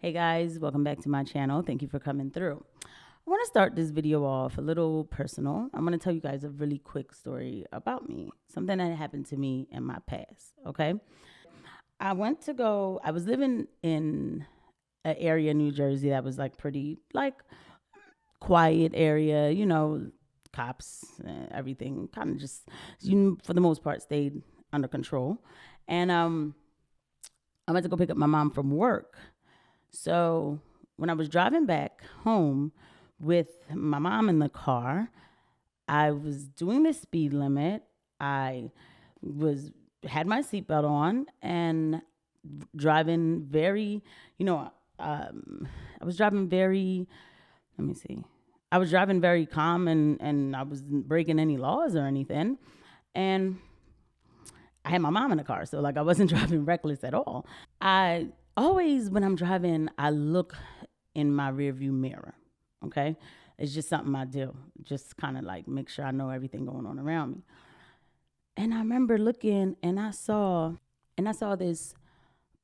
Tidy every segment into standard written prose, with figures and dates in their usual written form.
Hey guys, welcome back to my channel. Thank you for coming through. I want to start this video off a little personal. I'm going to tell you guys a really quick story about me, something that happened to me in my past, okay? I was living in an area in New Jersey that was like pretty like quiet area, cops, everything kind of just for the most part stayed under control. And I went to go pick up my mom from work. So when I was driving back home with my mom in the car, I was doing the speed limit. I was had my seatbelt on and driving very, you know, I was driving very. Let me see. I was driving very calm and I wasn't breaking any laws or anything. And I had my mom in the car, so like I wasn't driving reckless at all. I always, when I'm driving, I look in my rearview mirror. Okay, it's just something I do, just kind of like make sure I know everything going on around me. And I remember looking, and I saw this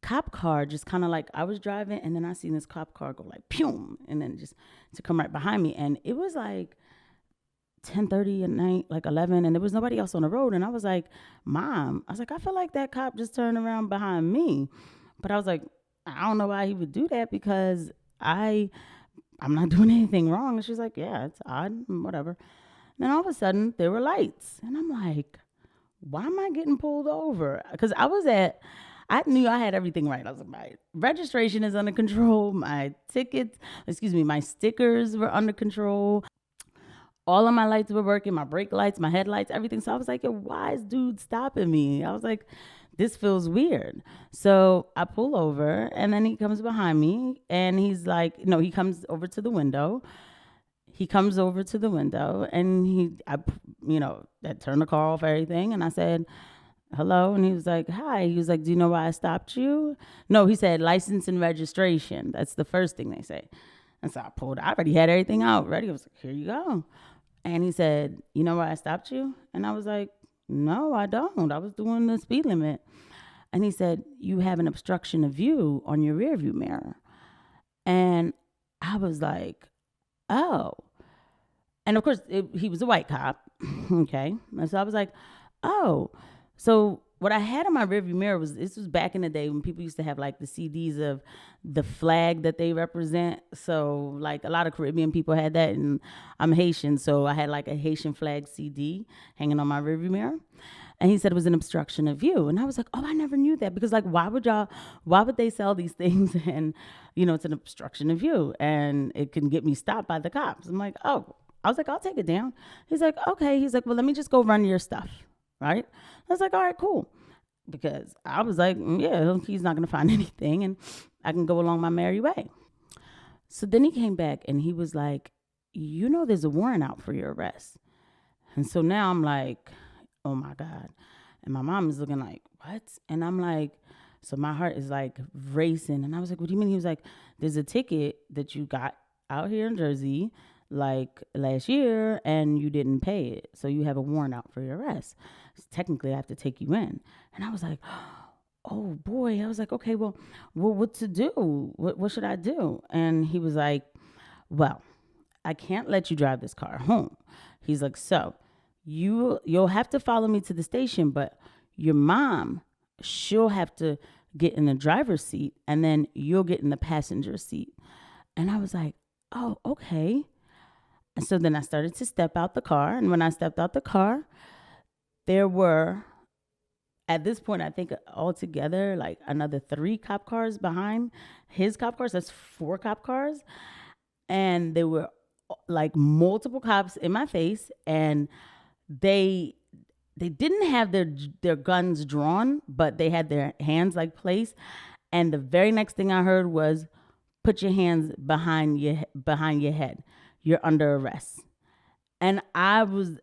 cop car just kind of like I was driving, and then I seen this cop car go like pew, and then just to come right behind me, and it was like 10:30 at night, like 11, and there was nobody else on the road. And I was like, Mom, I was like, I feel like that cop just turned around behind me. But I was like, I don't know why he would do that because I'm not doing anything wrong. And she's like, yeah, it's odd, whatever. And then all of a sudden there were lights. And I'm like, why am I getting pulled over? Because I knew I had everything right. I was like, my registration is under control. My stickers were under control. All of my lights were working, my brake lights, my headlights, everything. So I was like, yo, why is dude stopping me? I was like, this feels weird. So I pull over and then he comes behind me and he's like, no, he comes over to the window. He comes over to the window and I turned the car off, everything. And I said, hello. And he was like, hi. He was like, do you know why I stopped you? No, he said, license and registration. That's the first thing they say. And so I already had everything out ready. I was like, here you go. And he said, you know why I stopped you? And I was like, no, I don't. I was doing the speed limit. And he said, you have an obstruction of view on your rear view mirror. And I was like, oh. And of course, he was a white cop. Okay. And so I was like, oh. So what I had on my rearview mirror this was back in the day when people used to have like the CDs of the flag that they represent. So like a lot of Caribbean people had that, and I'm Haitian, so I had like a Haitian flag CD hanging on my rearview mirror. And he said it was an obstruction of view. And I was like, oh, I never knew that because like why would they sell these things and it's an obstruction of view and it can get me stopped by the cops. I'm like, oh, I was like, I'll take it down. He's like, okay. He's like, well, let me just go run your stuff. Right. I was like, all right, cool. Because I was like, yeah, he's not going to find anything and I can go along my merry way. So then he came back and he was like, there's a warrant out for your arrest. And so now I'm like, oh my God. And my mom is looking like, what? And I'm like, so my heart is like racing. And I was like, what do you mean? He was like, there's a ticket that you got out here in Jersey like last year and you didn't pay it. So you have a warrant out for your arrest. So technically, I have to take you in. And I was like, oh boy. I was like, okay, well what to do? What should I do? And he was like, well, I can't let you drive this car home. He's like, so you'll have to follow me to the station, but your mom, she'll have to get in the driver's seat and then you'll get in the passenger seat. And I was like, oh, okay. And so then I started to step out the car. And when I stepped out the car, there were, at this point, I think altogether, like another 3 cop cars behind his cop cars. That's 4 cop cars. And there were like multiple cops in my face. And they didn't have their guns drawn, but they had their hands like placed. And the very next thing I heard was, put your hands behind your head. You're under arrest. And I was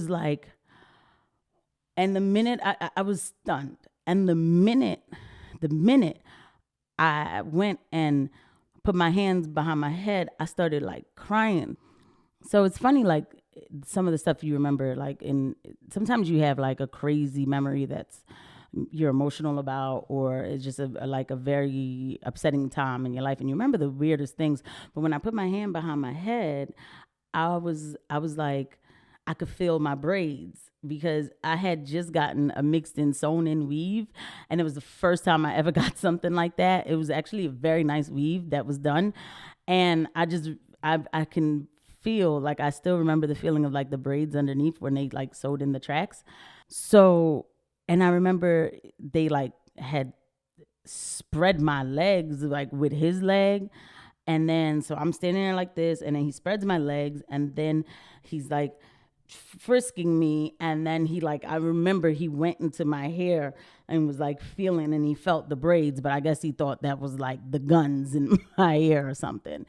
like, and the minute I was stunned. And the minute I went and put my hands behind my head, I started like crying. So it's funny, like some of the stuff you remember, like sometimes you have like a crazy memory that's you're emotional about, or it's just like a very upsetting time in your life and you remember the weirdest things. But when I put my hand behind my head, I was like, I could feel my braids because I had just gotten a mixed in sewn in weave, and it was the first time I ever got something like that. It was actually a very nice weave that was done, and I can feel like I still remember the feeling of like the braids underneath when they like sewed in the tracks. So, and I remember they like had spread my legs like with his leg. And then, so I'm standing there like this, and then he spreads my legs, and then he's like frisking me. And then I remember he went into my hair and was like feeling, and he felt the braids, but I guess he thought that was like the guns in my hair or something.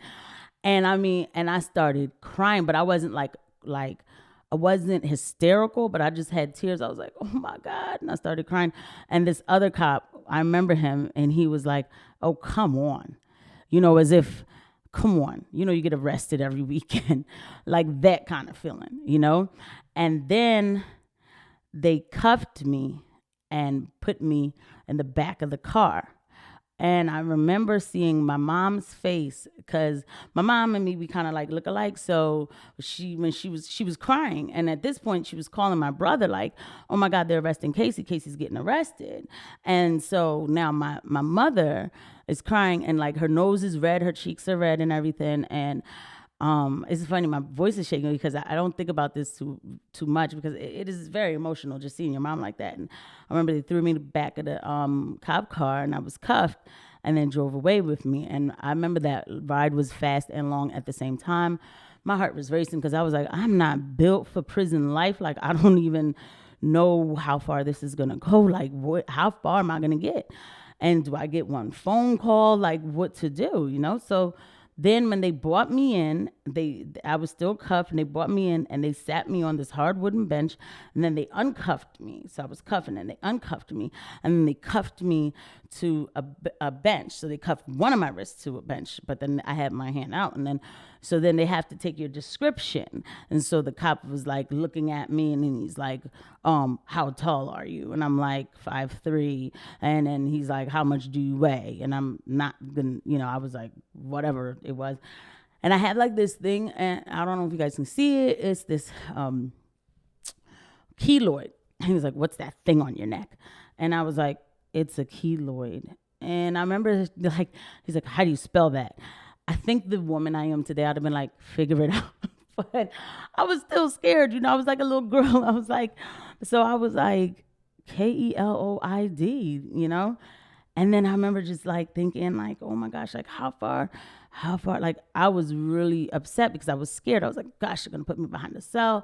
And I mean, and I started crying, but I wasn't like, I wasn't hysterical, but I just had tears. I was like, oh my God. And I started crying. And this other cop, I remember him, and he was like, oh, come on. As if, come on, you get arrested every weekend, like that kind of feeling. And then they cuffed me and put me in the back of the car. And I remember seeing my mom's face, because my mom and me, we kind of like look alike. So when she was crying, and at this point she was calling my brother like, oh my God, they're arresting Casey. Casey's getting arrested. And so now my mother is crying, and like her nose is red, her cheeks are red and everything. And it's funny, my voice is shaking because I don't think about this too much, because it is very emotional just seeing your mom like that. And I remember they threw me in the back of the cop car, and I was cuffed, and then drove away with me. And I remember that ride was fast and long at the same time. My heart was racing because I was like, I'm not built for prison life. Like, I don't even know how far this is gonna go. Like, how far am I gonna get? And do I get one phone call? Like, what to do? So then when they brought me in, I was still cuffed, and they brought me in, and they sat me on this hard wooden bench, and then they uncuffed me. So I was cuffing, and they uncuffed me, and then they cuffed me to a bench. So they cuffed one of my wrists to a bench, but then I had my hand out, and then they have to take your description. And so the cop was like looking at me, and then he's like, how tall are you? And I'm like 5'3". And then he's like, how much do you weigh? And I'm not gonna, I was like, whatever it was. And I had like this thing, and I don't know if you guys can see it. It's this keloid. He was like, what's that thing on your neck? And I was like, it's a keloid. And I remember like, he's like, how do you spell that? I think the woman I am today, I'd have been like, figure it out. But I was still scared. I was like a little girl. I was like, Keloid, And then I remember just like thinking like, oh my gosh, like how far? Like I was really upset because I was scared. I was like, gosh, they're going to put me behind the cell.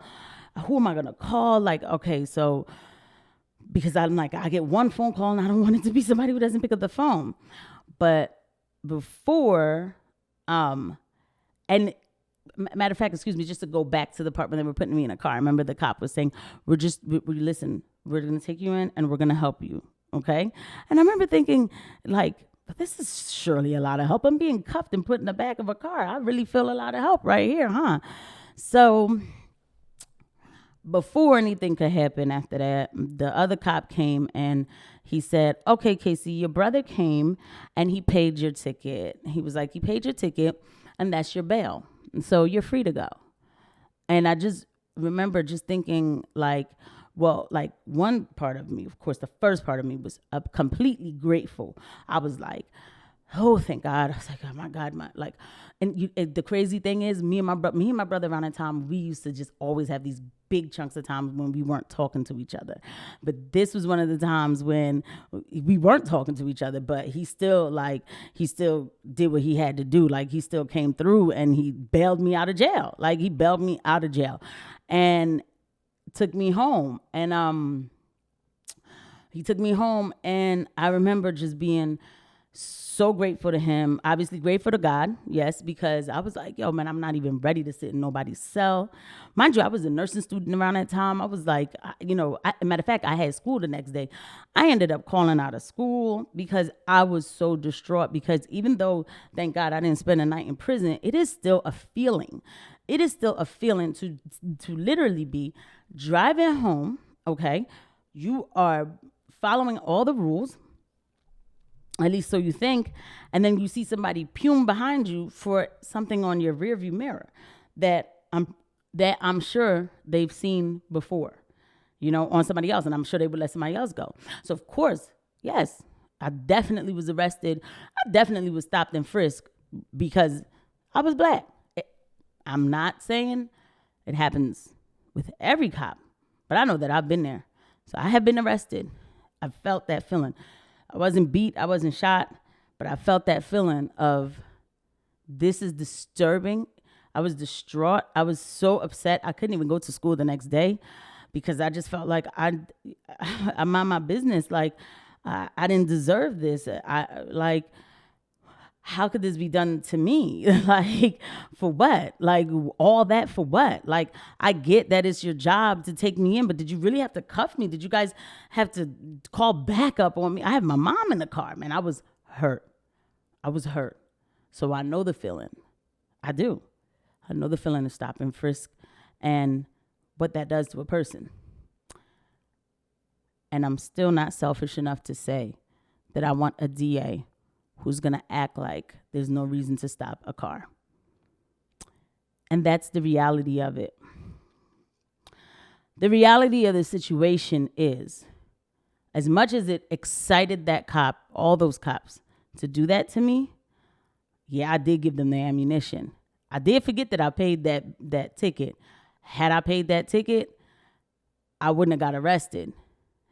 Who am I going to call? Like, okay, so because I'm like, I get one phone call and I don't want it to be somebody who doesn't pick up the phone. But before, and matter of fact, excuse me, just to go back to the part when they were putting me in a car. I remember the cop was saying, listen, we're going to take you in and we're going to help you. Okay. And I remember thinking like, but this is surely a lot of help. I'm being cuffed and put in the back of a car. I really feel a lot of help right here, huh? So before anything could happen after that, the other cop came and he said, okay, Casey, your brother came and he paid your ticket. He was like, he paid your ticket and that's your bail. And so you're free to go. And I just remember just thinking like, well, like one part of me, of course, the first part of me was completely grateful. I was like, oh, thank God. I was like, oh my God, the crazy thing is, me and my brother around that time, we used to just always have these big chunks of time when we weren't talking to each other. But this was one of the times when we weren't talking to each other, but he still did what he had to do. Like he still came through and he bailed me out of jail. And took me home. And he took me home, and I remember just being so grateful to him, obviously grateful to God, yes, because I was like, yo, man, I'm not even ready to sit in nobody's cell. Mind you, I was a nursing student around that time. I was like, matter of fact, I had school the next day. I ended up calling out of school because I was so distraught, because even though, thank God, I didn't spend a night in prison, it is still a feeling. It is still a feeling to literally be driving home, okay? You are following all the rules, at least so you think, and then you see somebody pume behind you for something on your rearview mirror that I'm sure they've seen before, on somebody else, and I'm sure they would let somebody else go. So of course, yes, I definitely was arrested. I definitely was stopped and frisked because I was black. I'm not saying it happens with every cop, but I know that I've been there. So I have been arrested. I felt that feeling. I wasn't beat, I wasn't shot, but I felt that feeling of this is disturbing. I was distraught. I was so upset. I couldn't even go to school the next day because I just felt like I mind my business. Like I didn't deserve this. How could this be done to me? Like, for what? Like, all that for what? Like, I get that it's your job to take me in, but did you really have to cuff me? Did you guys have to call backup on me? I have my mom in the car, man. I was hurt. So I know the feeling. I do. I know the feeling of stop and frisk and what that does to a person. And I'm still not selfish enough to say that I want a DA who's going to act like there's no reason to stop a car. And that's the reality of it. The reality of the situation is, as much as it excited that cop, all those cops, to do that to me, yeah, I did give them the ammunition. I did forget that I paid that ticket. Had I paid that ticket, I wouldn't have got arrested.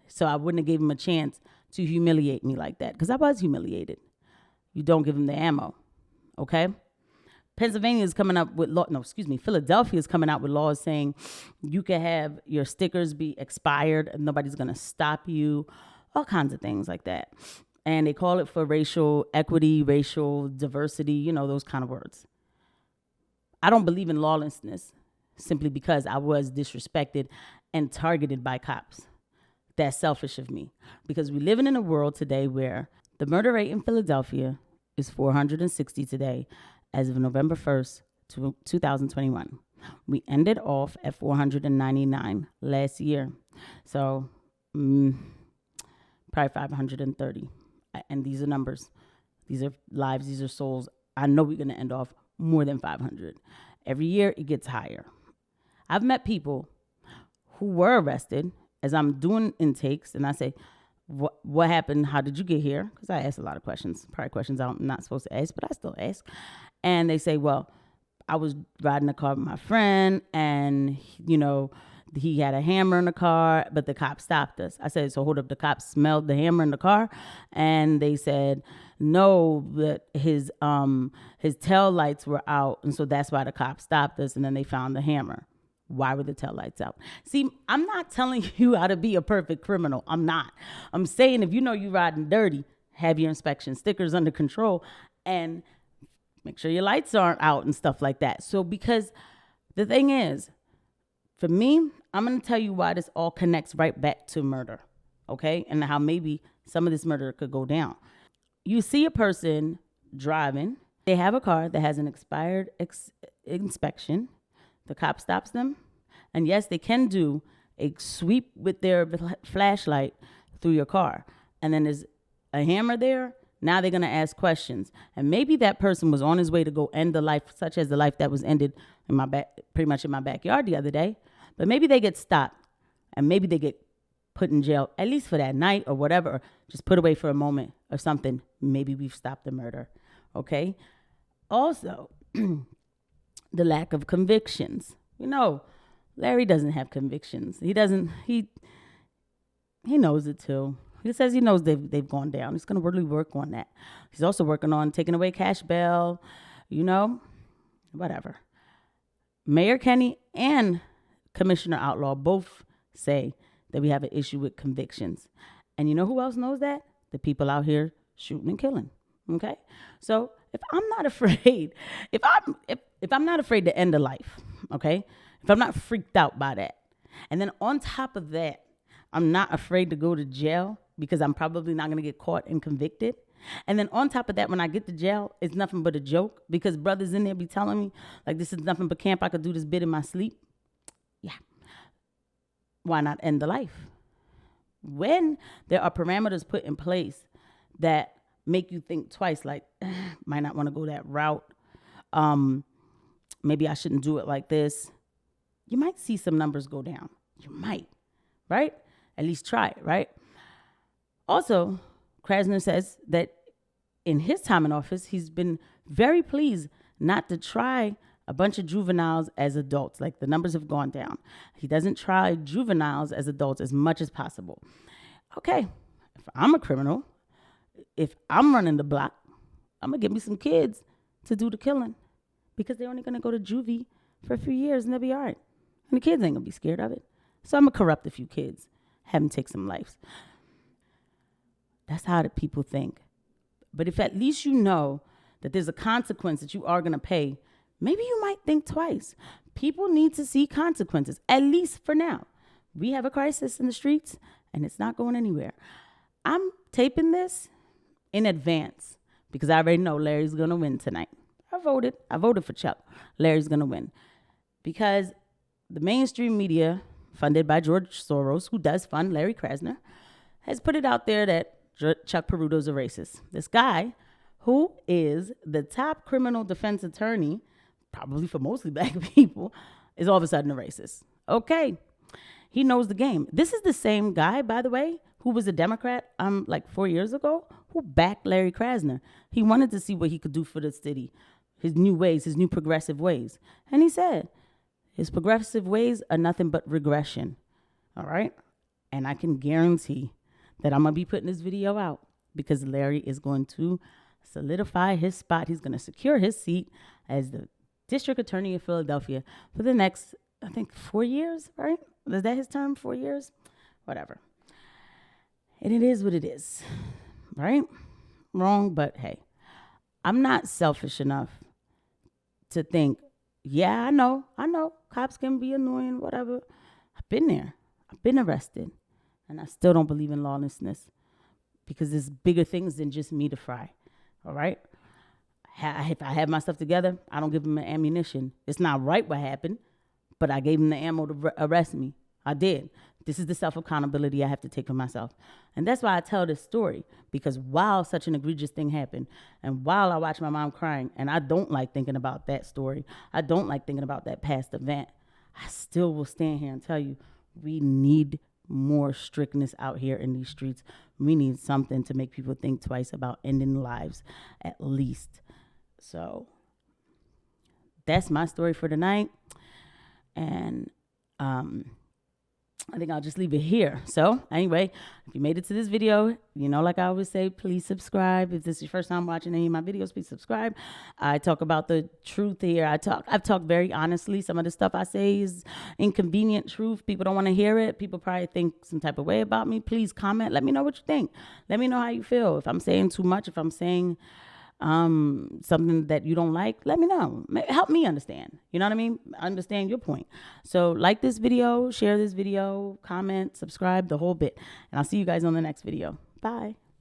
So I wouldn't have gave him a chance to humiliate me like that, because I was humiliated. You don't give them the ammo, okay? Philadelphia is coming out with laws saying you can have your stickers be expired and nobody's going to stop you, all kinds of things like that. And they call it for racial equity, racial diversity, those kind of words. I don't believe in lawlessness simply because I was disrespected and targeted by cops. That's selfish of me, because we're living in a world today where the murder rate in Philadelphia is 460 today, as of November 1st, 2021. We ended off at 499 last year. So probably 530. And these are numbers. These are lives. These are souls. I know we're going to end off more than 500. Every year it gets higher. I've met people who were arrested as I'm doing intakes, and I say, what happened? How did you get here? Because I ask a lot of questions, probably questions I'm not supposed to ask, but I still ask. And they say, well, I was riding a car with my friend, and, he had a hammer in the car, but the cop stopped us. I said, so hold up, the cops smelled the hammer in the car? And they said, no, but his tail lights were out, and so that's why the cop stopped us, and then they found the hammer. Why were the tail lights out? See, I'm not telling you how to be a perfect criminal. I'm not. I'm saying if you know you're riding dirty, have your inspection stickers under control and make sure your lights aren't out and stuff like that. So, because the thing is, for me, I'm going to tell you why this all connects right back to murder, okay? And how maybe some of this murder could go down. You see a person driving. They have a car that has an expired inspection. The cop stops them. And yes, they can do a sweep with their flashlight through your car. And then there's a hammer there. Now they're going to ask questions. And maybe that person was on his way to go end the life, such as the life that was ended pretty much in my backyard the other day. But maybe they get stopped and maybe they get put in jail, at least for that night or whatever, or just put away for a moment or something. Maybe we've stopped the murder. Okay. Also, the lack of convictions. Larry doesn't have convictions. He knows it too. He says he knows they've gone down. He's going to really work on that. He's also working on taking away cash bail, whatever. Mayor Kenny and Commissioner Outlaw both say that we have an issue with convictions. And you know who else knows that? The people out here shooting and killing. Okay? So if I'm not afraid, if I'm not afraid to end a life, okay? If I'm not freaked out by that, and then on top of that, I'm not afraid to go to jail because I'm probably not going to get caught and convicted. And then on top of that, when I get to jail, it's nothing but a joke because brothers in there be telling me, like, this is nothing but camp. I could do this bit in my sleep. Yeah. Why not end the life? when there are parameters put in place that make you think twice, like, might not want to go that route. Maybe I shouldn't do it like this. You might see some numbers go down. You might, right? At least try it, right? Also, Krasner says that in his time in office, he's been very pleased not to try a bunch of juveniles as adults. Like, the numbers have gone down. He doesn't try juveniles as adults as much as possible. Okay, if I'm a criminal, if I'm running the block, I'm going to get me some kids to do the killing, because they're only going to go to juvie for a few years and they'll be all right. And the kids ain't going to be scared of it. So I'm going to corrupt a few kids, have them take some lives. That's how the people think. But if at least you know that there's a consequence that you are going to pay, maybe you might think twice. People need to see consequences, at least for now. We have a crisis in the streets, and it's not going anywhere. I'm taping this in advance because I already know Larry's going to win tonight. I voted for Chuck. Larry's going to win because the mainstream media, funded by George Soros, who does fund Larry Krasner, has put it out there that Chuck Peruto's a racist. This guy, who is the top criminal defense attorney, probably for mostly black people, is all of a sudden a racist. Okay. He knows the game. This is the same guy, by the way, who was a Democrat like 4 years ago, who backed Larry Krasner. He wanted to see what he could do for the city, his new ways, his new progressive ways. And he said, his progressive ways are nothing but regression. All right? And I can guarantee that I'm going to be putting this video out because Larry is going to solidify his spot. He's going to secure his seat as the district attorney of Philadelphia for the next, I think, 4 years, right? Is that his term? 4 years? Whatever. And it is what it is, right? Wrong, but hey, I'm not selfish enough to think, yeah, I know, cops can be annoying, whatever. I've been there. I've been arrested. And I still don't believe in lawlessness because there's bigger things than just me to fry, all right? If I have my stuff together, I don't give them ammunition. It's not right what happened, but I gave them the ammo to arrest me. I did. This is the self-accountability I have to take for myself. And that's why I tell this story, because while such an egregious thing happened, and while I watch my mom crying, and I don't like thinking about that story, I don't like thinking about that past event, I still will stand here and tell you, we need more strictness out here in these streets. We need something to make people think twice about ending lives, at least. So that's my story for tonight. And I think I'll just leave it here. So anyway, if you made it to this video, you know, like I always say, please subscribe. If this is your first time watching any of my videos, please subscribe. I talk about the truth here. I've talked very honestly. Some of the stuff I say is inconvenient truth. People don't want to hear it. People probably think some type of way about me. Please comment. Let me know what you think. Let me know how you feel. If I'm saying too much, if I'm saying something that you don't like, let me know. Help me understand. You know what I mean? Understand your point. So like this video, share this video, comment, subscribe, the whole bit. And I'll see you guys on the next video. Bye.